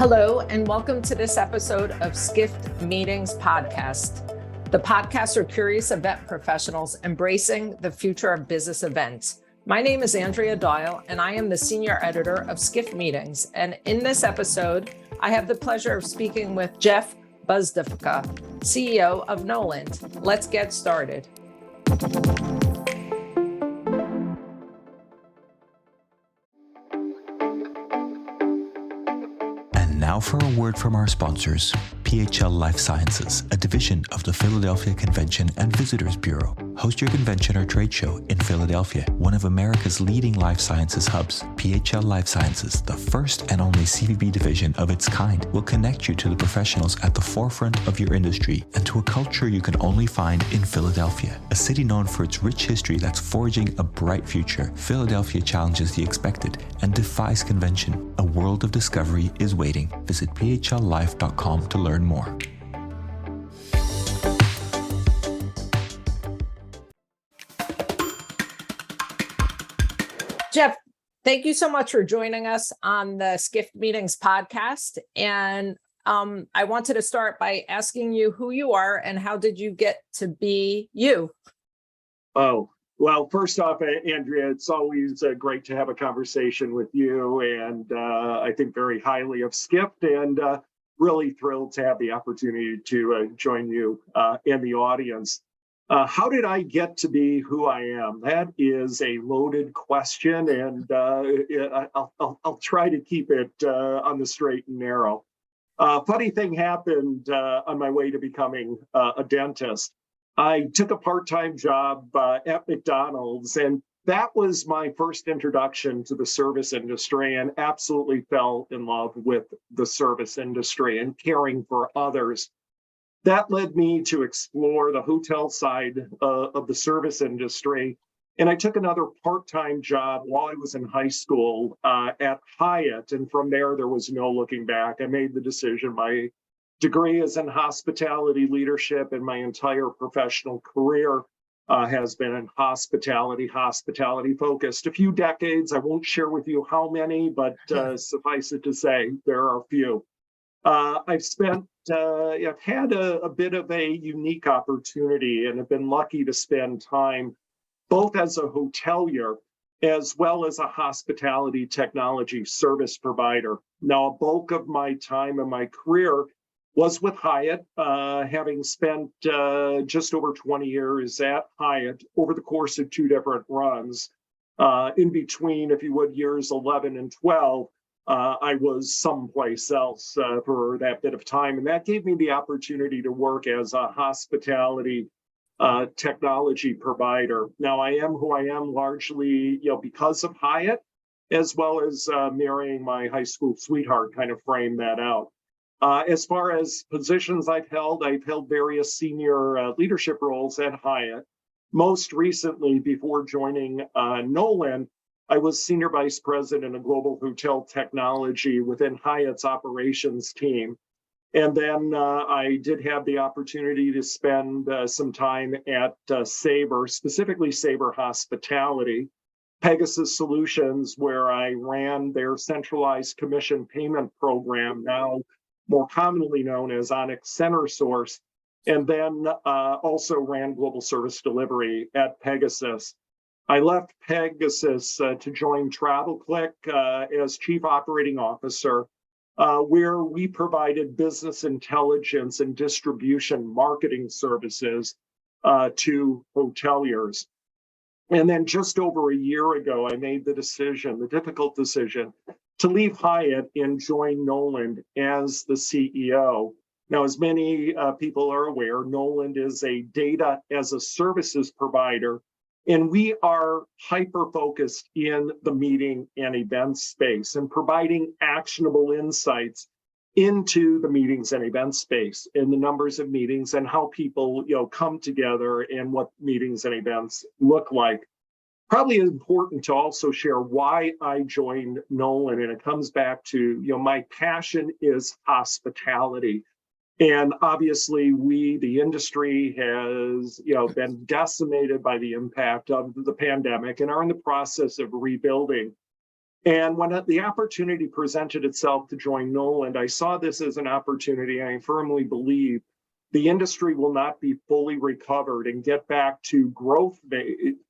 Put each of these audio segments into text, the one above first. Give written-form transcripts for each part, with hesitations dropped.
Hello, and welcome to this episode of Skift Meetings Podcast. The podcasts are curious event professionals embracing the future of business events. My name is Andrea Doyle, and I am the senior editor of Skift Meetings. And in this episode, I have the pleasure of speaking with Jeff Bzdawka, CEO of Knowland. Let's get started. Now for a word from our sponsors, PHL Life Sciences, a division of the Philadelphia Convention and Visitors Bureau. Host your convention or trade show in Philadelphia, one of America's leading life sciences hubs. PHL Life Sciences, the first and only CVB division of its kind, will connect you to the professionals at the forefront of your industry and to a culture you can only find in Philadelphia. A city known for its rich history that's forging a bright future, Philadelphia challenges the expected and defies convention. A world of discovery is waiting. Visit phlife.com to learn more. Jeff, thank you so much for joining us on the Skift Meetings podcast. And I wanted to start by asking you who you are and how did you get to be you? Oh, well, first off, Andrea, it's always great to have a conversation with you, and I think very highly of Skift, and really thrilled to have the opportunity to join you and the audience. How did I get to be who I am? That is a loaded question, and I'll try to keep it on the straight and narrow. Funny thing happened on my way to becoming a dentist. I took a part-time job at McDonald's, and that was my first introduction to the service industry, and absolutely fell in love with the service industry and caring for others. That led me to explore the hotel side of the service industry, and I took another part-time job while I was in high school at Hyatt, and from there was no looking back. I made the decision. My degree is in hospitality leadership, and my entire professional career has been in hospitality focused. A few decades, I won't share with you how many, but suffice it to say, there are a few. I've had a bit of a unique opportunity and have been lucky to spend time both as a hotelier as well as a hospitality technology service provider. Now, a bulk of my time in my career was with Hyatt, having spent just over 20 years at Hyatt over the course of two different runs. In between, if you would, years 11 and 12, I was someplace else for that bit of time. And that gave me the opportunity to work as a hospitality technology provider. Now, I am who I am largely because of Hyatt, as well as marrying my high school sweetheart kind of framed that out. As far as positions I've held various senior leadership roles at Hyatt. Most recently, before joining Knowland, I was senior vice president of global hotel technology within Hyatt's operations team. And then I did have the opportunity to spend some time at Sabre, specifically Sabre Hospitality, Pegasus Solutions, where I ran their centralized commission payment program, now more commonly known as Onyx Center Source, and then also ran global service delivery at Pegasus. I left Pegasus to join TravelClick as chief operating officer, where we provided business intelligence and distribution marketing services to hoteliers. And then just over a year ago, I made the difficult decision, to leave Hyatt and join Knowland as the CEO. Now, as many people are aware, Knowland is a data as a services provider, and we are hyper-focused in the meeting and event space and providing actionable insights into the meetings and event space and the numbers of meetings and how people come together and what meetings and events look like. Probably important to also share why I joined Knowland, and it comes back to, my passion is hospitality. And obviously the industry has, been decimated by the impact of the pandemic and are in the process of rebuilding. And when the opportunity presented itself to join Knowland, I saw this as an opportunity. I firmly believe the industry will not be fully recovered and get back to growth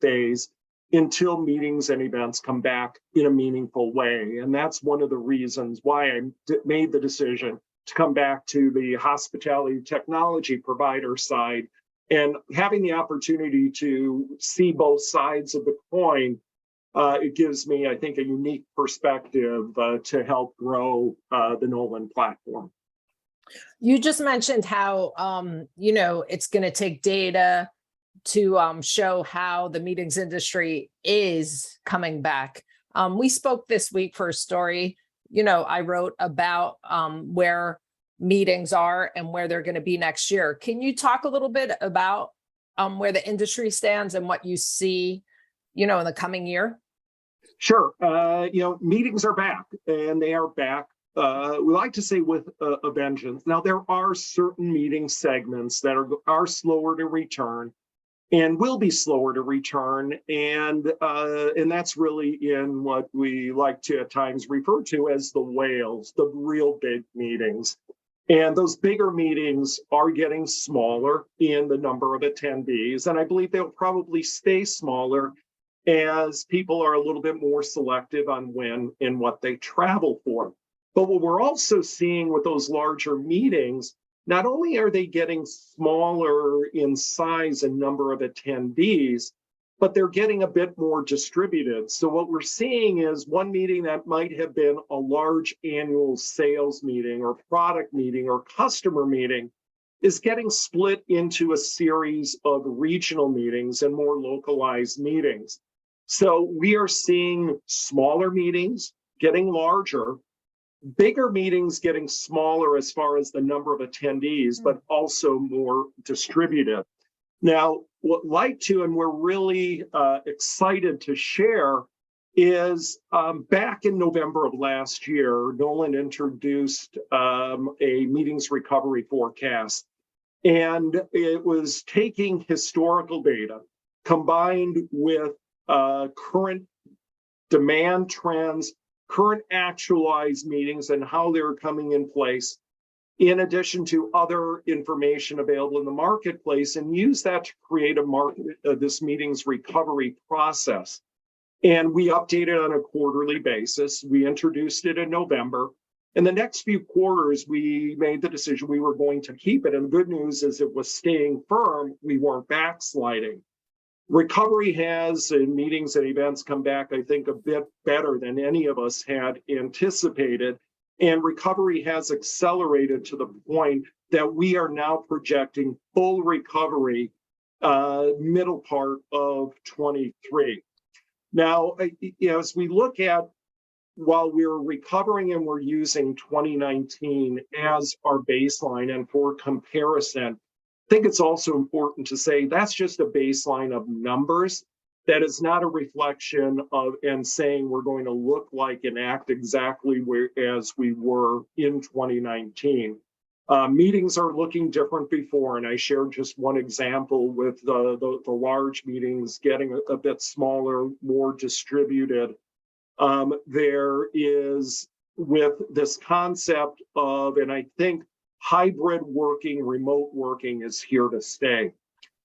phase until meetings and events come back in a meaningful way. And that's one of the reasons why I made the decision to come back to the hospitality technology provider side, and having the opportunity to see both sides of the coin. It gives me, I think, a unique perspective to help grow the Knowland platform. You just mentioned how, it's going to take data to show how the meetings industry is coming back. We spoke this week for a story, I wrote about where meetings are and where they're going to be next year. Can you talk a little bit about where the industry stands and what you see, in the coming year? Sure. Meetings are back, and they are back. We like to say with a vengeance. Now, there are certain meeting segments that are slower to return and will be slower to return. And that's really in what we like to at times refer to as the whales, the real big meetings. And those bigger meetings are getting smaller in the number of attendees. And I believe they'll probably stay smaller as people are a little bit more selective on when and what they travel for. But what we're also seeing with those larger meetings, not only are they getting smaller in size and number of attendees, but they're getting a bit more distributed. So what we're seeing is one meeting that might have been a large annual sales meeting or product meeting or customer meeting is getting split into a series of regional meetings and more localized meetings. So we are seeing smaller meetings getting larger, bigger meetings getting smaller as far as the number of attendees, but also more distributed. Now, what I'd like to, and we're really excited to share, is back in November of last year, Knowland introduced a meetings recovery forecast. And it was taking historical data combined with current demand trends, current actualized meetings and how they're coming in place, in addition to other information available in the marketplace, and use that to create this meetings recovery process. And we update it on a quarterly basis. We introduced it in November. In the next few quarters, we made the decision we were going to keep it. And the good news is it was staying firm. We weren't backsliding. Recovery has, in meetings and events, come back, I think, a bit better than any of us had anticipated. And recovery has accelerated to the point that we are now projecting full recovery middle part of 23. Now, as we look at, while we're recovering and we're using 2019 as our baseline and for comparison, I think it's also important to say that's just a baseline of numbers. That is not a reflection of and saying we're going to look like and act exactly as we were in 2019. Meetings are looking different before, and I shared just one example with the large meetings getting a bit smaller, more distributed. There is, with this concept of, and I think hybrid working, remote working is here to stay.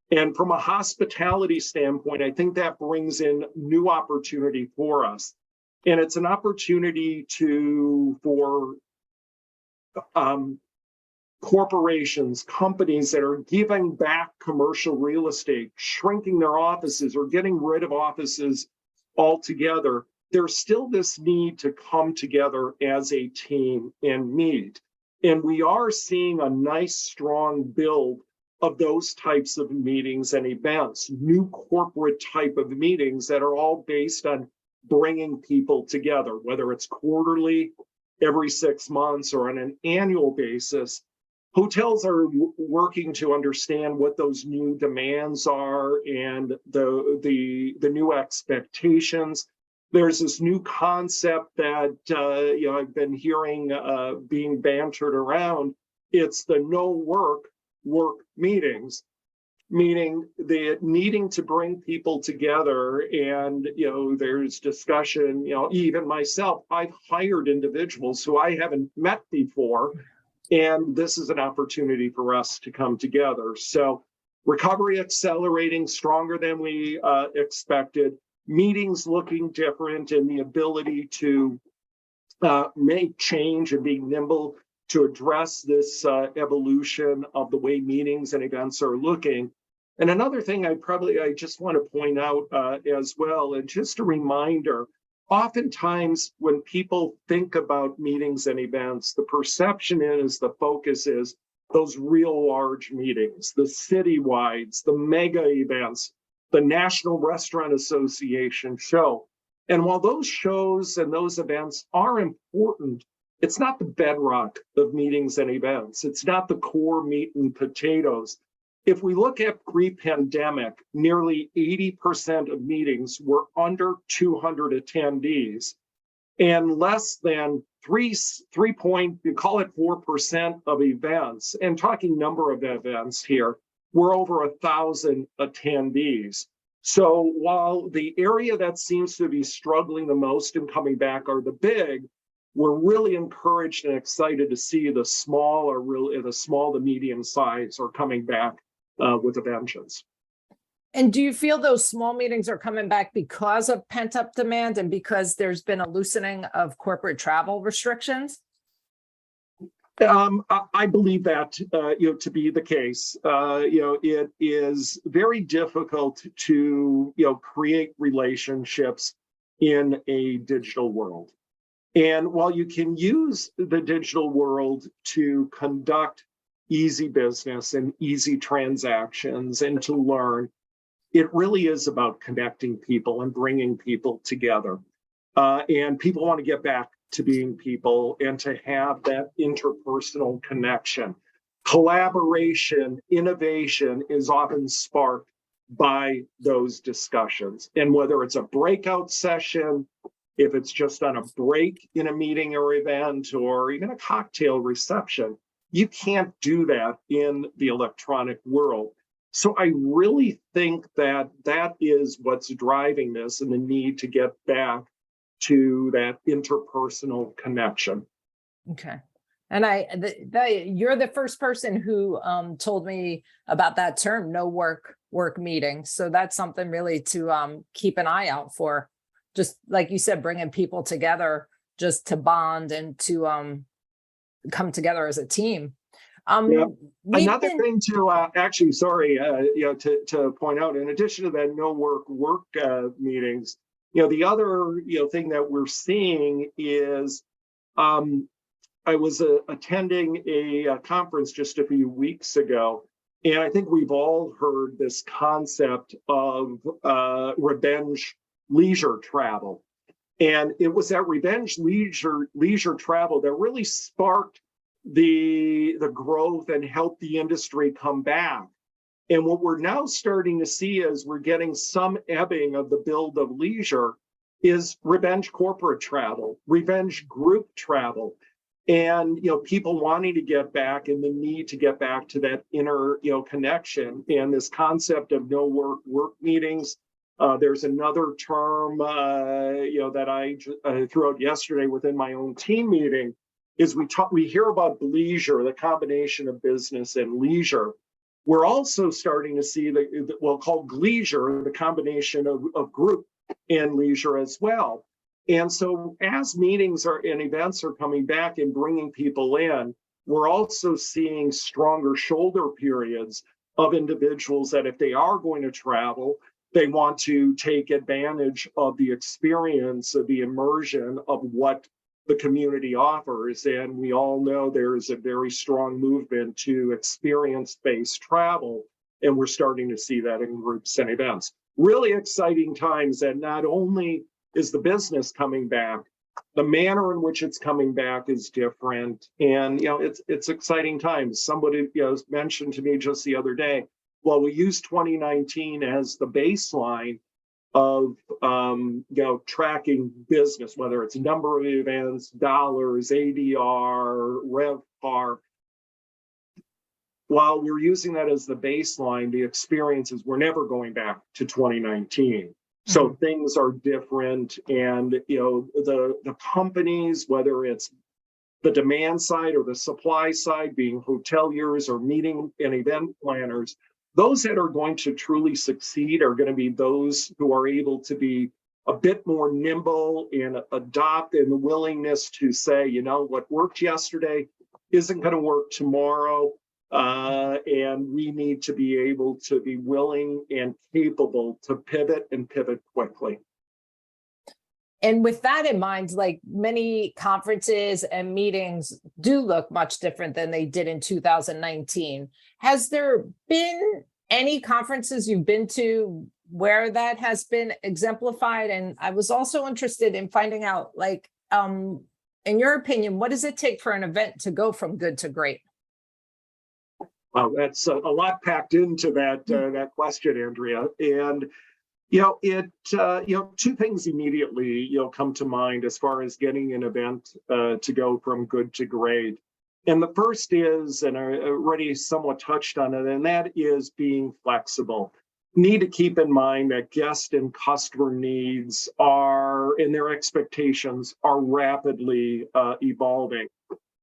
And from a hospitality standpoint, I think that brings in new opportunity for us. And it's an opportunity for corporations, companies that are giving back commercial real estate, shrinking their offices or getting rid of offices altogether. There's still this need to come together as a team and meet. And we are seeing a nice, strong build of those types of meetings and events, new corporate type of meetings that are all based on bringing people together, whether it's quarterly, every 6 months, or on an annual basis. Hotels are working to understand what those new demands are and the new expectations. There's this new concept that I've been hearing being bantered around. It's the no work meetings. meaning the needing to bring people together. And, there's discussion, even myself, I've hired individuals who I haven't met before. And this is an opportunity for us to come together. So recovery accelerating stronger than we expected, meetings looking different, and the ability to make change and be nimble to address this evolution of the way meetings and events are looking. And another thing I just want to point out as well, and just a reminder, oftentimes when people think about meetings and events, the perception is, the focus is those real large meetings, the citywides, the mega events, the National Restaurant Association show. And while those shows and those events are important, it's not the bedrock of meetings and events. It's not the core meat and potatoes. If we look at pre-pandemic, nearly 80% of meetings were under 200 attendees, and less than 4% of events, and talking number of events here, were over 1,000 attendees. So while the area that seems to be struggling the most and coming back are the big, we're really encouraged and excited to see the small to medium size are coming back with a vengeance. And do you feel those small meetings are coming back because of pent-up demand and because there's been a loosening of corporate travel restrictions? I believe that to be the case. It is very difficult to create relationships in a digital world. And while you can use the digital world to conduct easy business and easy transactions and to learn, it really is about connecting people and bringing people together. And people want to get back to being people and to have that interpersonal connection. Collaboration, innovation is often sparked by those discussions. And whether it's a breakout session, if it's just on a break in a meeting or event, or even a cocktail reception, you can't do that in the electronic world. So I really think that is what's driving this and the need to get back to that interpersonal connection. Okay. And you're the first person who told me about that term, no work meeting. So that's something really to keep an eye out for. Just like you said, bringing people together just to bond and to come together as a team. Another thing to to point out, in addition to that no work meetings, the other thing that we're seeing is I was attending a conference just a few weeks ago, and I think we've all heard this concept of revenge leisure travel. And it was that revenge leisure travel that really sparked the growth and helped the industry come back. And what we're now starting to see as we're getting some ebbing of the build of leisure is revenge corporate travel, revenge group travel, and people wanting to get back and the need to get back to that inner connection. And this concept of no work meetings. There's another term that I threw out yesterday within my own team meeting. Is we hear about leisure, the combination of business and leisure. We're also starting to see called leisure, the combination of group and leisure as well. And so as meetings and events are coming back and bringing people in, we're also seeing stronger shoulder periods of individuals that if they are going to travel, they want to take advantage of the experience, of the immersion of what the community offers. And we all know there is a very strong movement to experience-based travel, and we're starting to see that in groups and events. Really exciting times, that not only is the business coming back, the manner in which it's coming back is different. And it's exciting times. Somebody mentioned to me just the other day, well, we use 2019 as the baseline of tracking business, whether it's number of events, dollars, ADR, RevPAR. while we're using that as the baseline, the experience is we're never going back to 2019. So things are different, and the companies, whether it's the demand side or the supply side, being hoteliers or meeting and event planners, those that are going to truly succeed are going to be those who are able to be a bit more nimble and adopt, and the willingness to say, what worked yesterday isn't going to work tomorrow. And we need to be able to be willing and capable to pivot and pivot quickly. And with that in mind, like, many conferences and meetings do look much different than they did in 2019. Has there been any conferences you've been to where that has been exemplified? And I was also interested in finding out, like, in your opinion, what does it take for an event to go from good to great? Well, that's a lot packed into that question, Andrea. And two things immediately come to mind as far as getting an event to go from good to great. And the first is, and I already somewhat touched on it, and that is being flexible. Need to keep in mind that guest and customer needs and their expectations are rapidly evolving.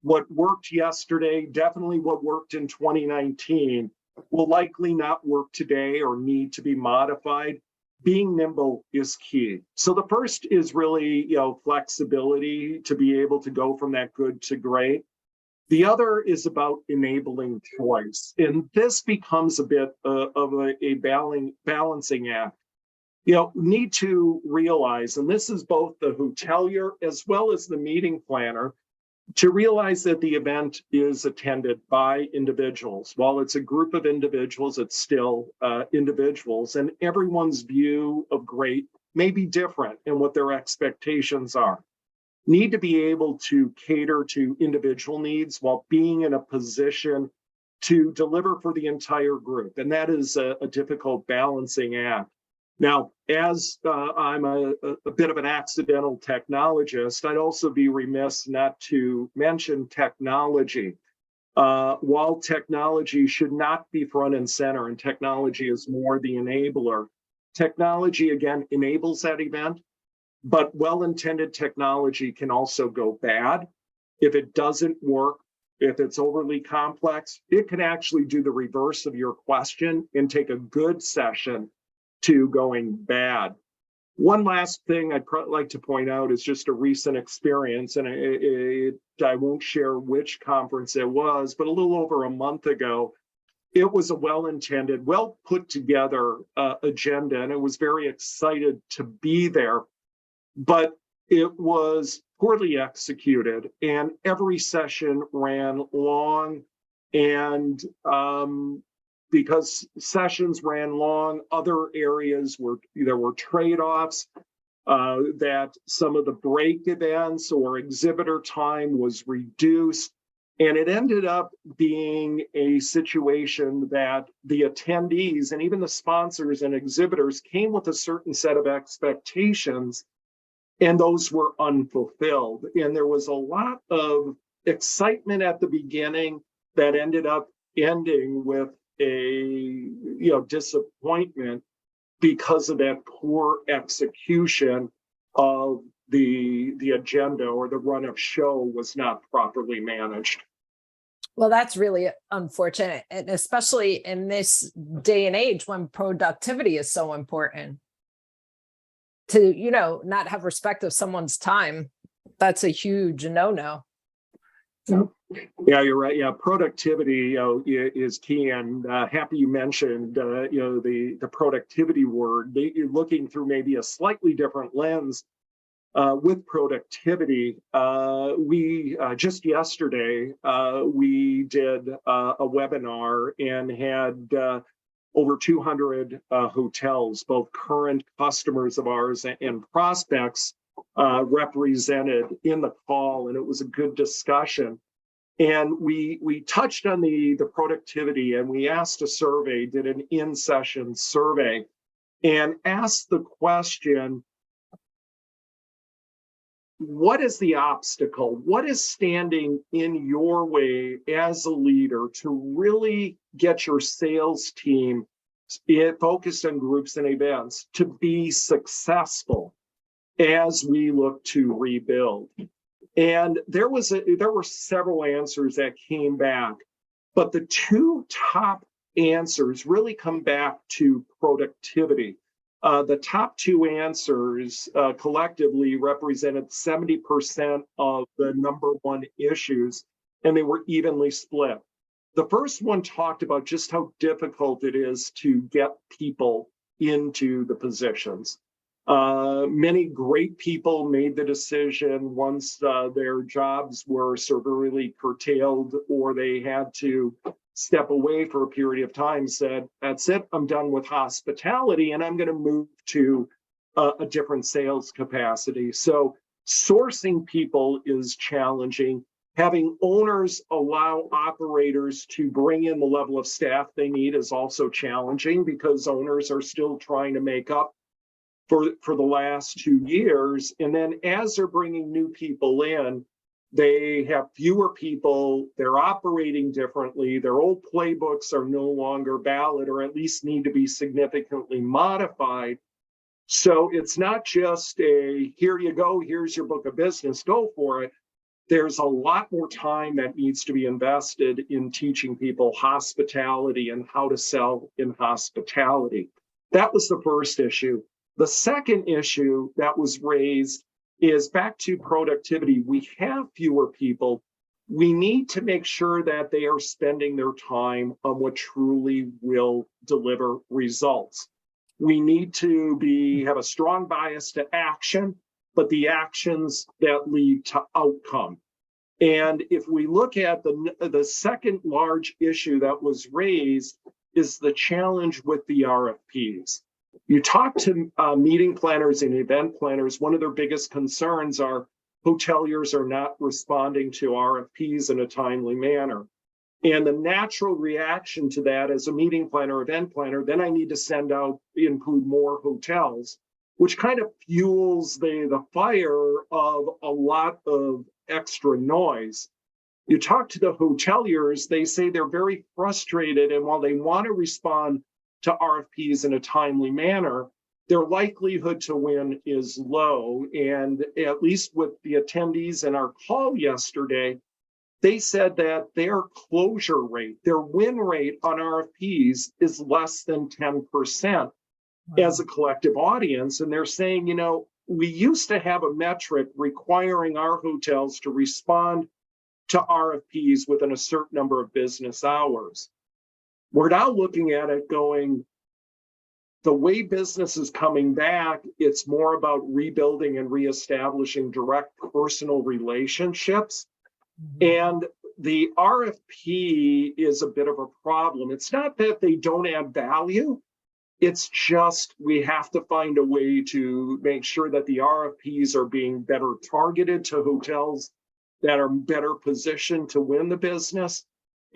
What worked yesterday, definitely what worked in 2019, will likely not work today or need to be modified. Being nimble is key. So the first is really, flexibility to be able to go from that good to great. The other is about enabling choice. And this becomes a bit of a balancing act. Need to realize, and this is both the hotelier as well as the meeting planner, to realize that the event is attended by individuals. While it's a group of individuals, it's still individuals, and everyone's view of great may be different in what their expectations are. Need to be able to cater to individual needs while being in a position to deliver for the entire group. And that is a difficult balancing act. Now, as I'm a bit of an accidental technologist, I'd also be remiss not to mention technology. While technology should not be front and center, and technology is more the enabler, technology, again, enables that event, but well-intended technology can also go bad. If it doesn't work, if it's overly complex, it can actually do the reverse of your question and take a good session to going bad. One last thing I'd like to point out is just a recent experience, and I won't share which conference it was, but a little over a month ago, it was a well-intended, well put together agenda, and I was very excited to be there, but it was poorly executed, and every session ran long, and because sessions ran long, other areas there were trade-offs, that some of the break events or exhibitor time was reduced. And it ended up being a situation that the attendees and even the sponsors and exhibitors came with a certain set of expectations, and those were unfulfilled. And there was a lot of excitement at the beginning that ended up ending with a disappointment because of that poor execution of the agenda, or the run of show was not properly managed. Well, that's really unfortunate, and especially in this day and age when productivity is so important. To not have respect of someone's time, that's a huge no-no. Yeah, you're right. Yeah, productivity is key, and happy you mentioned the productivity word. You're looking through maybe a slightly different lens with productivity. We just yesterday we did a webinar and had over 200 hotels, both current customers of ours and prospects, represented in the call, and it was a good discussion. And we touched on the productivity, and we asked a survey, did an in-session survey, and asked the question, what is the obstacle? What is standing in your way as a leader to really get your sales team focused on groups and events to be successful as we look to rebuild? And there were several answers that came back, but the two top answers really come back to productivity. The top two answers collectively represented 70% of the number one issues, and they were evenly split. The first one talked about just how difficult it is to get people into the positions. Many great people made the decision once their jobs were severely curtailed or they had to step away for a period of time, said, that's it, I'm done with hospitality and I'm going to move to a different sales capacity. So sourcing people is challenging. Having owners allow operators to bring in the level of staff they need is also challenging because owners are still trying to make up for the last 2 years. And then as they're bringing new people in, they have fewer people, they're operating differently, their old playbooks are no longer valid or at least need to be significantly modified. So it's not just a, here you go, here's your book of business, go for it. There's a lot more time that needs to be invested in teaching people hospitality and how to sell in hospitality. That was the first issue. The second issue that was raised is back to productivity. We have fewer people. We need to make sure that they are spending their time on what truly will deliver results. We need to have a strong bias to action, but the actions that lead to outcome. And if we look at the second large issue that was raised is the challenge with the RFPs. You talk to meeting planners and event planners, one of their biggest concerns are hoteliers are not responding to RFPs in a timely manner. And the natural reaction to that as a meeting planner, event planner, then I need to include more hotels, which kind of fuels the fire of a lot of extra noise. You talk to the hoteliers, they say they're very frustrated, and while they want to respond to RFPs in a timely manner, their likelihood to win is low. And at least with the attendees in our call yesterday, they said that their closure rate, their win rate on RFPs is less than 10% as a collective audience. And they're saying, we used to have a metric requiring our hotels to respond to RFPs within a certain number of business hours. We're now looking at it going, the way business is coming back, it's more about rebuilding and reestablishing direct personal relationships. And the RFP is a bit of a problem. It's not that they don't add value. It's just we have to find a way to make sure that the RFPs are being better targeted to hotels that are better positioned to win the business,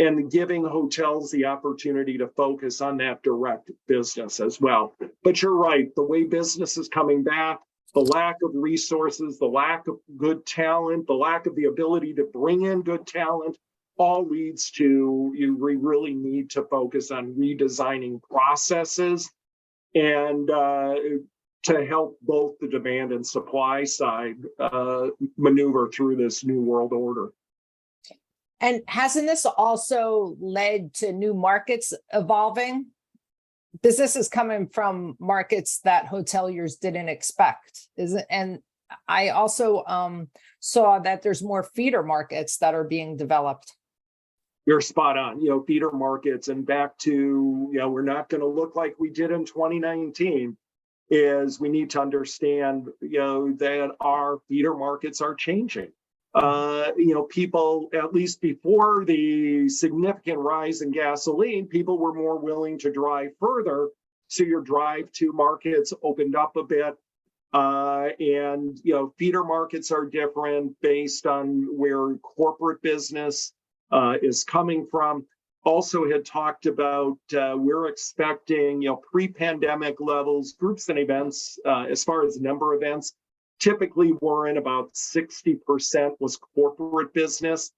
and giving hotels the opportunity to focus on that direct business as well. But you're right, the way business is coming back, the lack of resources, the lack of good talent, the lack of the ability to bring in good talent, all leads to we really need to focus on redesigning processes and to help both the demand and supply side maneuver through this new world order. And hasn't this also led to new markets evolving? Businesses coming from markets that hoteliers didn't expect. And I also saw that there's more feeder markets that are being developed. You're spot on, feeder markets, and back to, we're not going to look like we did in 2019, is we need to understand, that our feeder markets are changing. People, at least before the significant rise in gasoline, people were more willing to drive further. So your drive to markets opened up a bit. And feeder markets are different based on where corporate business is coming from. Also had talked about we're expecting pre-pandemic levels, groups and events, as far as number of events, typically we're in about 60% was corporate business.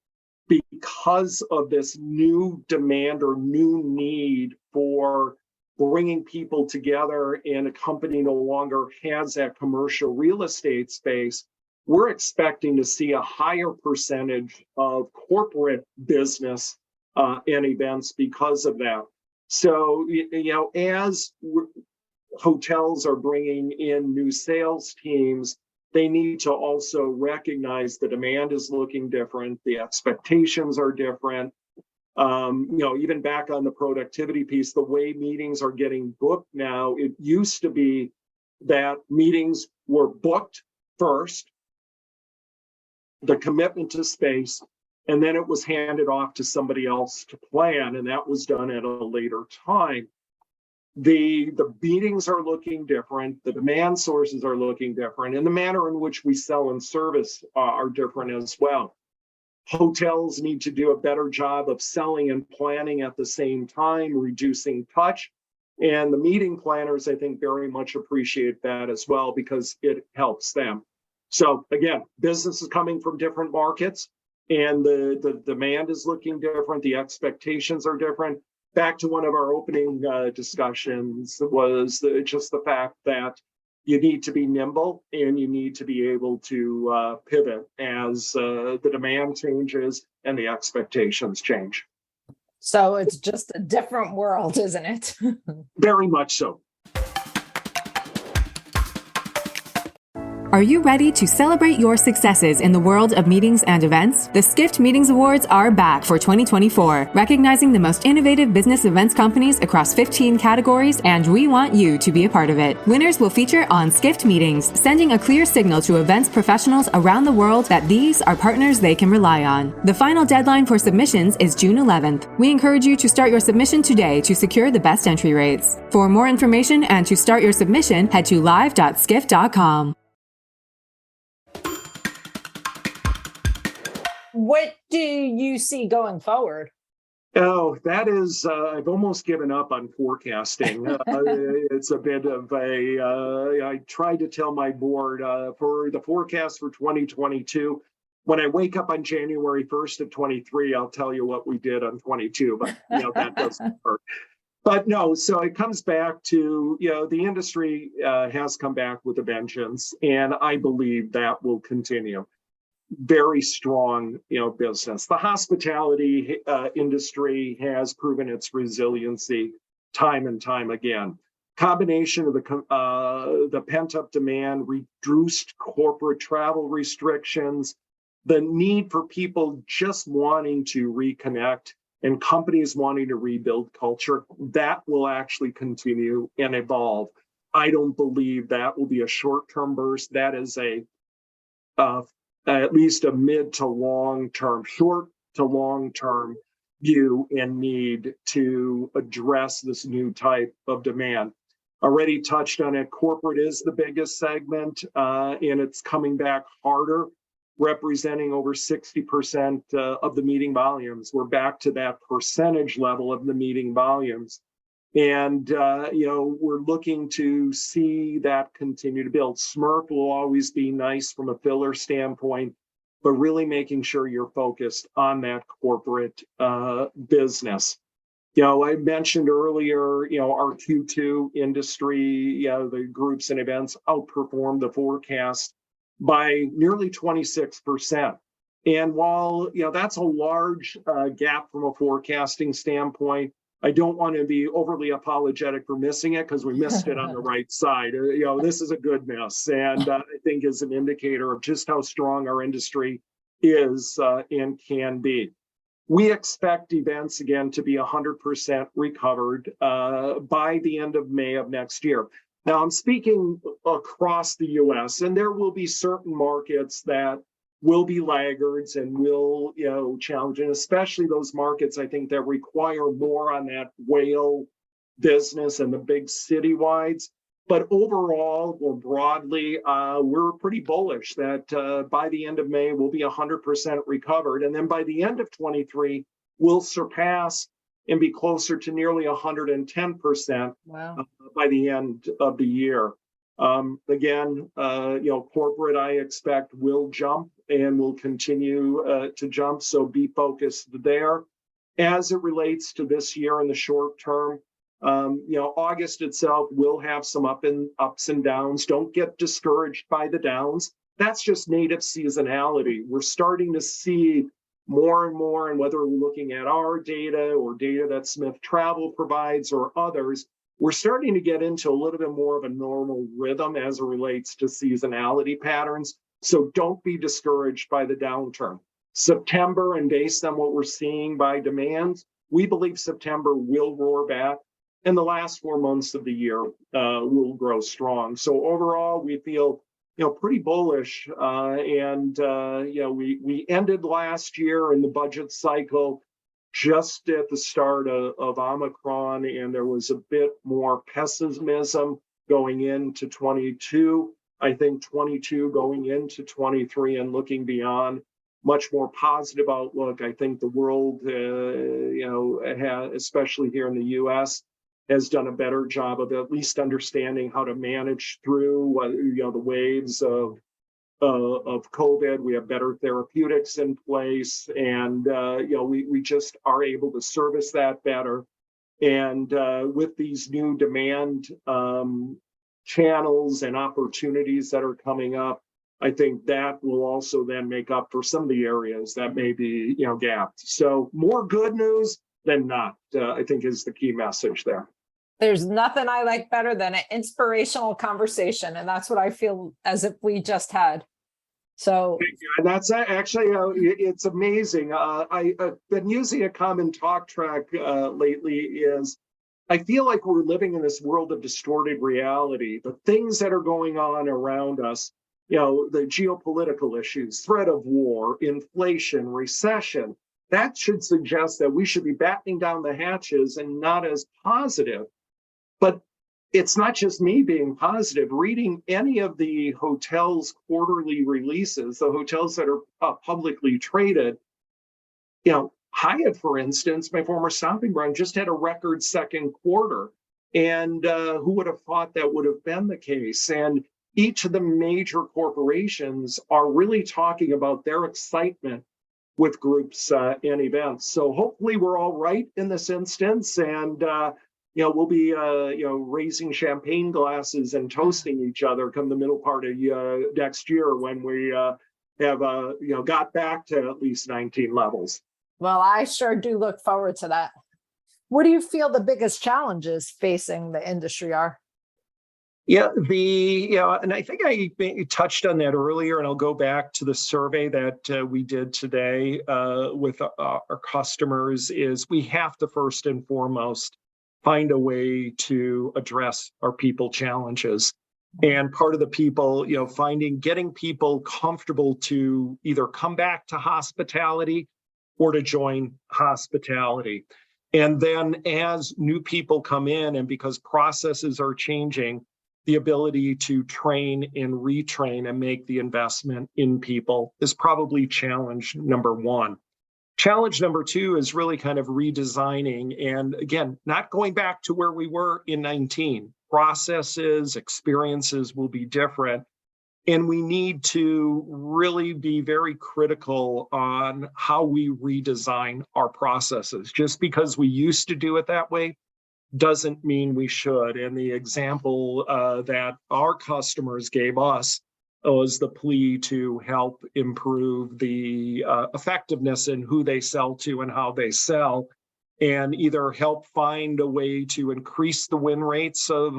Because of this new demand or new need for bringing people together, and a company no longer has that commercial real estate space, we're expecting to see a higher percentage of corporate business and events because of that. So, as hotels are bringing in new sales teams, they need to also recognize the demand is looking different, the expectations are different. Even back on the productivity piece, the way meetings are getting booked now, it used to be that meetings were booked first, the commitment to space, and then it was handed off to somebody else to plan, and that was done at a later time. The meetings are looking different, the demand sources are looking different, and the manner in which we sell and service are different as well. Hotels need to do a better job of selling and planning at the same time, reducing touch. And the meeting planners, I think, very much appreciate that as well, because it helps them. So again, business is coming from different markets, and the demand is looking different, the expectations are different. Back to one of our opening discussions was just the fact that you need to be nimble and you need to be able to pivot as the demand changes and the expectations change. So it's just a different world, isn't it? Very much so. Are you ready to celebrate your successes in the world of meetings and events? The Skift Meetings Awards are back for 2024, recognizing the most innovative business events companies across 15 categories, and we want you to be a part of it. Winners will feature on Skift Meetings, sending a clear signal to events professionals around the world that these are partners they can rely on. The final deadline for submissions is June 11th. We encourage you to start your submission today to secure the best entry rates. For more information and to start your submission, head to live.skift.com. What do you see going forward? Oh, that is, I've almost given up on forecasting. It's a bit of I tried to tell my board for the forecast for 2022, when I wake up on January 1st of 23, I'll tell you what we did on 22, but that doesn't work. But no, so it comes back to, the industry has come back with a vengeance, and I believe that will continue. Very strong, business. The hospitality industry has proven its resiliency time and time again. Combination of the pent-up demand, reduced corporate travel restrictions, the need for people just wanting to reconnect, and companies wanting to rebuild culture, that will actually continue and evolve. I don't believe that will be a short-term burst. That is at least a mid to long-term, short to long-term view and need to address this new type of demand. Already touched on it. Corporate is the biggest segment, and it's coming back harder, representing over 60% of the meeting volumes. We're back to that percentage level of the meeting volumes. And, we're looking to see that continue to build. SMERF will always be nice from a filler standpoint, but really making sure you're focused on that corporate business. I mentioned earlier, our Q2 industry, the groups and events outperformed the forecast by nearly 26%. And while, that's a large gap from a forecasting standpoint, I don't want to be overly apologetic for missing it, because we missed it on the right side. This is a good miss, and I think is an indicator of just how strong our industry is and can be. We expect events again to be 100% recovered by the end of May of next year. Now, I'm speaking across the U.S., and there will be certain markets that will be laggards and will, challenge, and especially those markets, I think, that require more on that whale business and the big citywides. But overall, or broadly, we're pretty bullish that by the end of May, we'll be 100% recovered. And then by the end of 23, we'll surpass and be closer to nearly 110% Wow. By the end of the year. Again, corporate I expect will jump and will continue to jump. So be focused there. As it relates to this year in the short term, August itself will have some ups and downs. Don't get discouraged by the downs. That's just native seasonality. We're starting to see more and more, and whether we're looking at our data or data that Smith Travel provides or others, we're starting to get into a little bit more of a normal rhythm as it relates to seasonality patterns. So don't be discouraged by the downturn. September, and based on what we're seeing by demand, we believe September will roar back, and the last 4 months of the year will grow strong. So overall, we feel pretty bullish. We ended last year in the budget cycle just at the start of Omicron, and there was a bit more pessimism going into 22. I think 22 going into 23 and looking beyond, much more positive outlook. I think the world, especially here in the U.S., has done a better job of at least understanding how to manage through the waves of COVID. We have better therapeutics in place, and we just are able to service that better. And with these new demand channels and opportunities that are coming up, I think that will also then make up for some of the areas that may be gapped. So more good news than not, I think, is the key message there. There's nothing I like better than an inspirational conversation, and that's what I feel as if we just had. So, and that's actually, it's amazing. I've been using a common talk track lately. Is I feel like we're living in this world of distorted reality. The things that are going on around us, the geopolitical issues, threat of war, inflation, recession, that should suggest that we should be battening down the hatches and not as positive. But it's not just me being positive. Reading any of the hotels' quarterly releases, the hotels that are publicly traded, Hyatt, for instance, my former stomping ground, just had a record second quarter. And who would have thought that would have been the case? And each of the major corporations are really talking about their excitement with groups and events. So hopefully we're all right in this instance, and we'll be raising champagne glasses and toasting each other come the middle part of next year when we have got back to at least 19 levels. Well, I sure do look forward to that. What do you feel the biggest challenges facing the industry are? Yeah, and I think I touched on that earlier, and I'll go back to the survey that we did today with our customers. Is we have to first and foremost find a way to address our people challenges. And part of the people, getting people comfortable to either come back to hospitality or to join hospitality. And then as new people come in, and because processes are changing, the ability to train and retrain and make the investment in people is probably challenge number one. Challenge number two is really kind of redesigning, and again, not going back to where we were in 19. Processes, experiences will be different, and we need to really be very critical on how we redesign our processes. Just because we used to do it that way doesn't mean we should. And the example that our customers gave us was the plea to help improve the effectiveness in who they sell to and how they sell, and either help find a way to increase the win rates of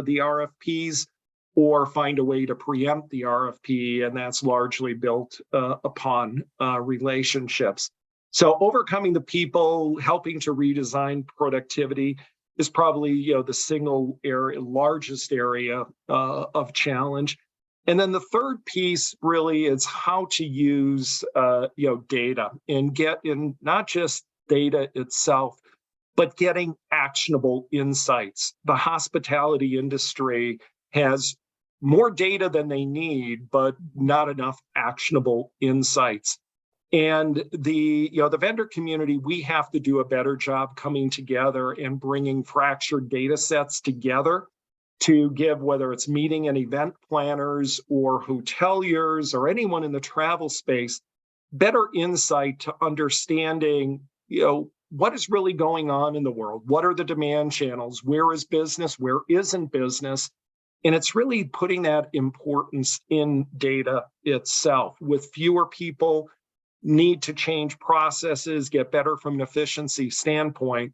the RFPs or find a way to preempt the RFP, and that's largely built upon relationships. So overcoming the people, helping to redesign productivity is probably the single largest area of challenge. And then the third piece really is how to use data and get in not just data itself, but getting actionable insights. The hospitality industry has more data than they need, but not enough actionable insights. And the vendor community, we have to do a better job coming together and bringing fractured data sets together to give, whether it's meeting and event planners or hoteliers or anyone in the travel space, better insight to understanding, what is really going on in the world? What are the demand channels? Where is business? Where isn't business? And it's really putting that importance in data itself. With fewer people, need to change processes, get better from an efficiency standpoint.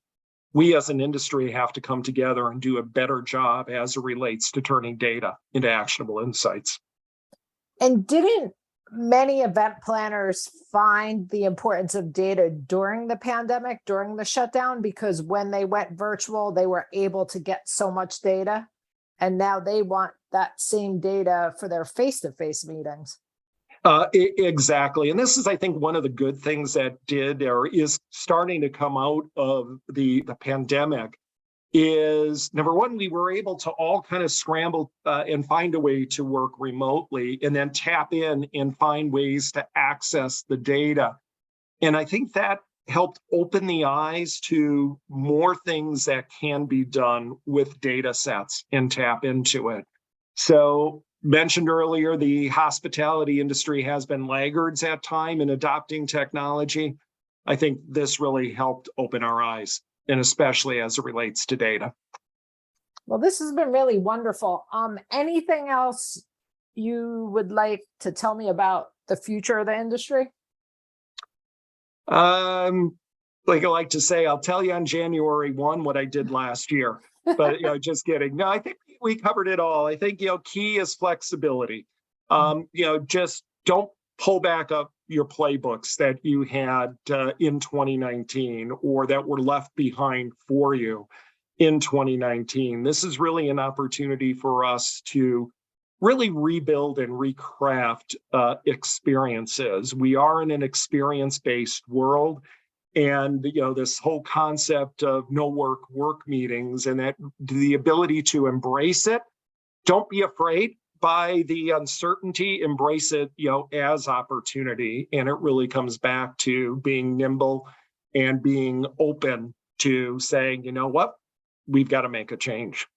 We as an industry have to come together and do a better job as it relates to turning data into actionable insights. And didn't many event planners find the importance of data during the pandemic, during the shutdown? Because when they went virtual, they were able to get so much data. And now they want that same data for their face-to-face meetings. Exactly. And this is, I think, one of the good things that did or is starting to come out of the pandemic is, number one, we were able to all kind of scramble and find a way to work remotely and then tap in and find ways to access the data. And I think that helped open the eyes to more things that can be done with data sets and tap into it. So, mentioned earlier, the hospitality industry has been laggards at time in adopting technology. I think this really helped open our eyes, and especially as it relates to data. Well, this has been really wonderful. Anything else you would like to tell me about the future of the industry? Like I like to say, I'll tell you on January 1 what I did last year. But just kidding. No, I think we covered it all. I think key is flexibility. Just don't pull back up your playbooks that you had in 2019 or that were left behind for you in 2019. This is really an opportunity for us to really rebuild and recraft experiences. We are in an experience-based world. And this whole concept of no work meetings and that the ability to embrace it. Don't be afraid by the uncertainty, embrace it, as opportunity. And it really comes back to being nimble and being open to saying, you know what, we've got to make a change.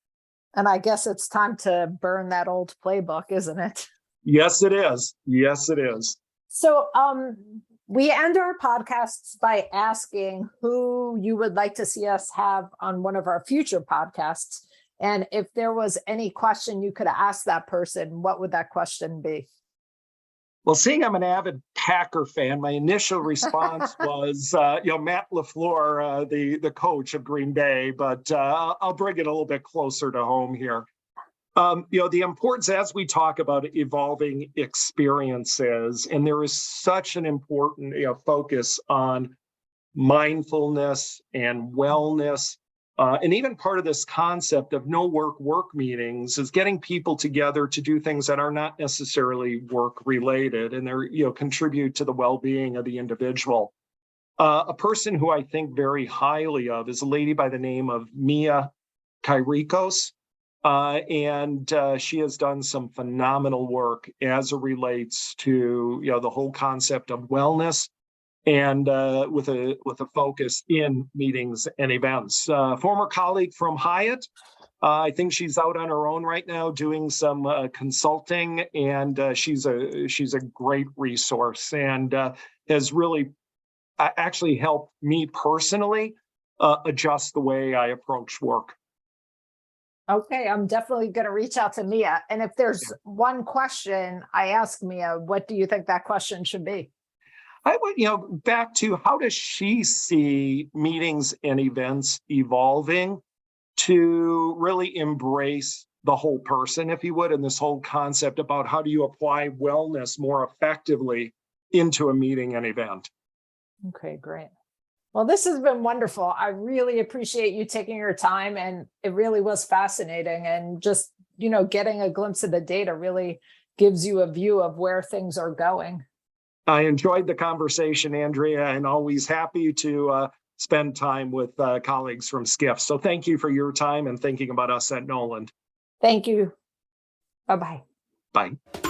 And I guess it's time to burn that old playbook, isn't it? Yes, it is. Yes, it is. So, we end our podcasts by asking who you would like to see us have on one of our future podcasts. And if there was any question you could ask that person, what would that question be? Well, seeing I'm an avid Packer fan, my initial response was, Matt LaFleur, the coach of Green Bay, but I'll bring it a little bit closer to home here. The importance as we talk about evolving experiences, and there is such an important focus on mindfulness and wellness, and even part of this concept of no work meetings is getting people together to do things that are not necessarily work related, and they're contribute to the well-being of the individual. A person who I think very highly of is a lady by the name of Mia Kyrikos. And she has done some phenomenal work as it relates to the whole concept of wellness and with a focus in meetings and events. Former colleague from Hyatt, I think she's out on her own right now doing some consulting, and she's a great resource and has really actually helped me personally adjust the way I approach work. Okay, I'm definitely going to reach out to Mia. And if there's one question I ask Mia, what do you think that question should be? I would, back to how does she see meetings and events evolving to really embrace the whole person, if you would, and this whole concept about how do you apply wellness more effectively into a meeting and event. Okay, great. Well, this has been wonderful. I really appreciate you taking your time, and it really was fascinating. And just, getting a glimpse of the data really gives you a view of where things are going. I enjoyed the conversation, Andrea, and always happy to spend time with colleagues from Skift. So thank you for your time and thinking about us at Knowland. Thank you. Bye-bye. Bye.